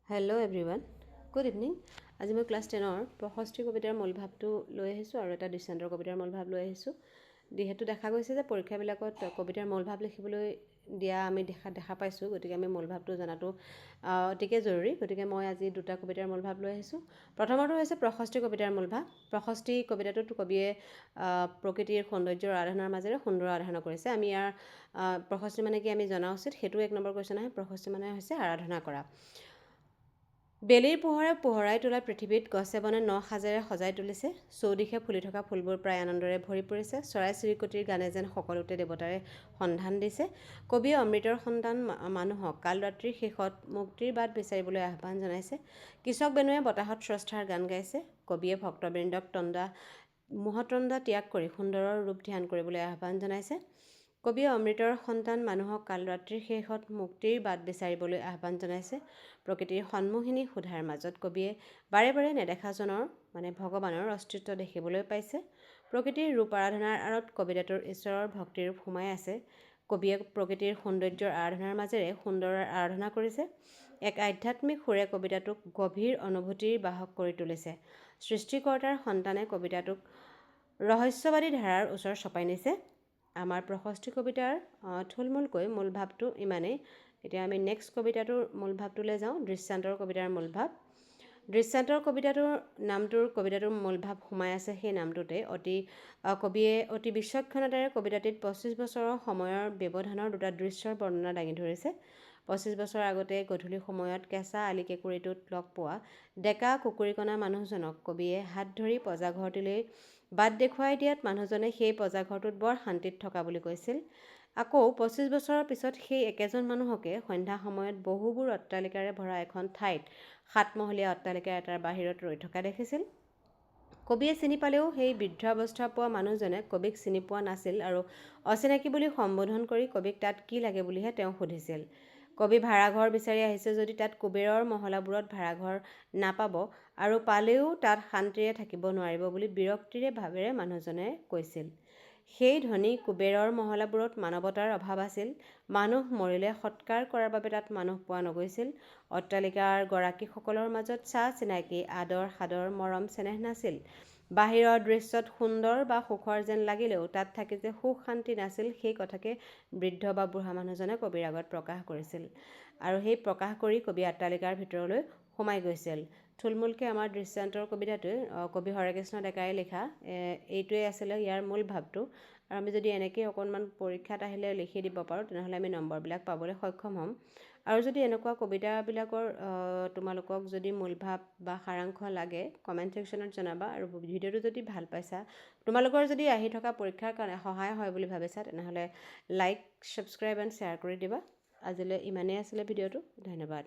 Hello' everyone, good evening. আজি মই class 10ৰ 65 কবিতাৰ মূলভাৱটো লৈ আহিছোঁ আৰু এটা দৃষ্টান্তৰ কবিতাৰ মূলভাৱ লৈ আহিছোঁ। যিহেতু দেখা গৈছে যে পৰীক্ষাবিলাকত কবিতাৰ মূলভাৱ লিখিবলৈ দিয়া আমি দেখা পাইছোঁ, গতিকে আমি মূলভাৱটো জনাটো অতিকে জৰুৰী। গতিকে মই আজি দুটা কবিতাৰ মূলভাৱ লৈ আহিছোঁ। প্ৰথমটো হৈছে 65 কবিতাৰ মূলভাৱ। 65 কবিতাটোত কবিয়ে প্ৰকৃতিৰ সৌন্দৰ্যৰ আৰাধনাৰ মাজেৰে সুন্দৰ আৰাধনা কৰিছে। আমি ইয়াৰ 65 মানে কি আমি জনা উচিত, সেইটো 1 নম্বৰ কুৱেশ্যন আহে। 65 মানে হৈছে আৰাধনা কৰা। বেলিৰ পোহৰে পোহৰাই তোলা পৃথিৱীত গছে বনে ন সাজেৰে সজাই তুলিছে। চৌদিশে ফুলি থকা ফুলবোৰ প্ৰায় আনন্দৰে ভৰি পৰিছে। চৰাই চিৰিকটিৰ গানে যেন সকলোতে দেৱতাৰে সন্ধান দিছে। কবিয়ে অমৃতৰ সন্তান মানুহক কাল ৰাত্ৰিৰ শেষত মুক্তিৰ বাট বিচাৰিবলৈ আহ্বান জনাইছে। কৃষক বেনুৱে বতাহত স্ৰষ্টাৰ গান গাইছে। কবিয়ে ভক্তবৃন্দক মোহতন্দা ত্যাগ কৰি সুন্দৰৰ ৰূপ ধ্যান কৰিবলৈ আহ্বান জনাইছে। কবিয়ে অমৃতৰ সন্তান মানুহক কাল ৰাত্ৰিৰ শেষত মুক্তিৰ বাট বিচাৰিবলৈ আহ্বান জনাইছে। প্ৰকৃতিৰ সন্মোহিনী সুধাৰ মাজত কবিয়ে বাৰে বাৰে নেদেখাজনৰ ভগৱানৰ অস্তিত্ব দেখিবলৈ পাইছে। প্ৰকৃতিৰ ৰূপ আৰাধনাৰ আঁৰত কবিতাটোৰ ঈশ্বৰৰ ভক্তিৰ ৰূপ সোমাই আছে। কবিয়ে প্ৰকৃতিৰ সৌন্দৰ্যৰ আৰাধনাৰ মাজেৰে সুন্দৰৰ আৰাধনা কৰিছে। এক আধ্যাত্মিক সুৰে কবিতাটোক গভীৰ অনুভূতিৰ বাহক কৰি তুলিছে। সৃষ্টিকৰ্তাৰ সন্তানে কবিতাটোক ৰহস্যবাদী ধাৰাৰ ওচৰ চপাই নিছে। আমাৰ 65 কবিতাৰ থুলমূলকৈ মূলভাৱটো ইমানেই। এতিয়া আমি নেক্সট কবিতাটোৰ মূলভাৱটোলৈ যাওঁ। দৃষ্টান্তৰ কবিতাৰ মূলভাৱ। দৃষ্টান্তৰ কবিতাটোৰ মূলভাৱ সোমাই আছে সেই নামটোতে। কবিয়ে অতি বিচক্ষণতাৰে কবিতাটিত 25 বছৰৰ সময়ৰ ব্যৱধানৰ দুটা দৃশ্যৰ বৰ্ণনা দাঙি ধৰিছে। 25 বছৰ আগতে গধূলি সময়ত কেঁচা আলি কেঁকুৰিটোত লগ পোৱা ডেকা কুকুৰিকণা মানুহজনক কবিয়ে হাত ধৰি পঁজাঘৰটিলৈ বাট দেখুৱাই দিয়াত মানুহজনে সেই পঁজাঘৰটোত বৰ শান্তিত থকা বুলি কৈছিল। আকৌ 25 বছৰৰ পিছত সেই একেজন মানুহকে সন্ধ্যা সময়ত বহুবোৰ অট্টালিকাৰে ভৰা এখন ঠাইত 7মহলীয়া অট্টালিকা এটাৰ বাহিৰত ৰৈ থকা দেখিছিল। কবিয়ে চিনি পালেও সেই বৃদ্ধাৱস্থা পোৱা মানুহজনে কবিক চিনি পোৱা নাছিল আৰু অচিনাকি বুলি সম্বোধন কৰি কবিক তাত কি লাগে বুলিহে তেওঁ সুধিছিল। কবি ভাড়াঘৰ বিচাৰি আহিছে যদি তাত কুবেৰৰ মহলাবোৰত ভাড়াঘৰ নাপাব আৰু পালেও তাত শান্তিৰে থাকিব নোৱাৰিব বুলি বিৰক্তিৰে ভাৱেৰে মানুহজনে কৈছিল। সেই ধনী কুবেৰৰ মহলাবোৰত মানৱতাৰ অভাৱ আছিল। মানুহ মৰিলে সৎকাৰ কৰাৰ বাবে তাত মানুহ পোৱা নগৈছিল। অট্টালিকাৰ গৰাকীসকলৰ মাজত চা চিনাকি আদৰ সাদৰ মৰম চেনেহ নাছিল। বাহিৰৰ দৃশ্যত সুন্দৰ বা সুখৰ যেন লাগিলেও তাত থাকি যে সুখ শান্তি নাছিল, সেই কথাকে বৃদ্ধ বা বুঢ়া মানুহজনে কবিৰ আগত প্ৰকাশ কৰিছিল। আৰু সেই প্ৰকাশ কৰি কবি অট্টালিকাৰ ভিতৰলৈ সোমাই গৈছিল। থুলমূলকৈ আমাৰ দৃষ্টান্তৰ কবিতাটোৱে কবি হৰেকৃষ্ণ ডেকাই লিখা এইটোৱে আছিলে ইয়াৰ মূল ভাৱটো। আৰু আমি যদি এনেকৈ অকণমান পৰীক্ষাত আহিলে লিখি দিব পাৰোঁ, তেনেহ'লে আমি নম্বৰবিলাক পাবলৈ সক্ষম হ'ম। আৰু যদি এনেকুৱা কবিতাবিলাকৰ তোমালোকক যদি মূলভাৱ বা সাৰাংশ লাগে, কমেণ্ট ছেকশ্যনত জনাবা। আৰু ভিডিঅ'টো যদি ভাল পাইছা, তোমালোকৰ যদি আহি থকা পৰীক্ষাৰ কাৰণে সহায় হয় বুলি ভাবিছা, তেনেহ'লে লাইক, ছাবস্ক্ৰাইব এণ্ড শ্বেয়াৰ কৰি দিবা। আজিলৈ ইমানেই আছিলে ভিডিঅ'টো। ধন্যবাদ।